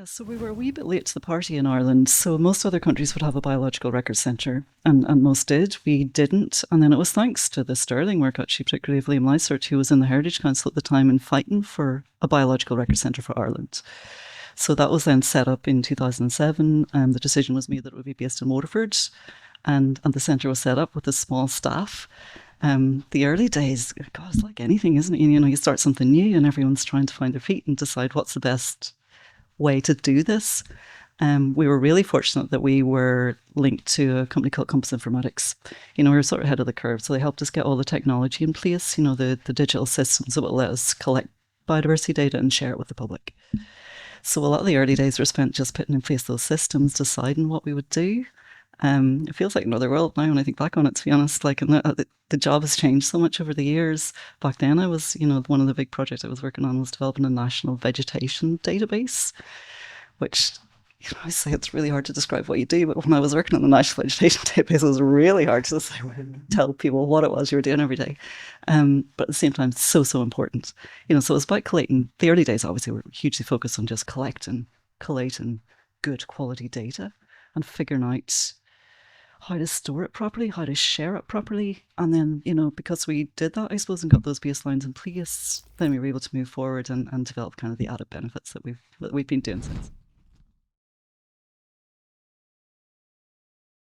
So we were a wee bit late to the party in Ireland. So most other countries would have a biological records centre, and most did. We didn't. And then it was thanks to the sterling work, actually, particularly of Liam Lysart, who was in the Heritage Council at the time and fighting for a biological records centre for Ireland. So that was then set up in 2007. The decision was made that it would be based in Waterford, and the centre was set up with a small staff. The early days, God, it's like anything, isn't it? You start something new and everyone's trying to find their feet and decide what's the best way to do this. We were really fortunate that we were linked to a company called Compass Informatics. We were sort of ahead of the curve, so they helped us get all the technology in place, the digital systems that will let us collect biodiversity data and share it with the public. So a lot of the early days were spent just putting in place those systems, deciding what we would do. It feels like another world now when I think back on it, to be honest. The job has changed so much over the years. Back then I was, one of the big projects I was working on was developing a national vegetation database, which, I say it's really hard to describe what you do, but when I was working on the national vegetation database, it was really hard to tell people what it was you were doing every day. But at the same time, so important. So it was about collating. The early days, obviously, were hugely focused on just collating good quality data and figuring out how to store it properly, how to share it properly. And then, because we did that, I suppose, and got those baselines in place, then we were able to move forward and develop kind of the added benefits that we've been doing since.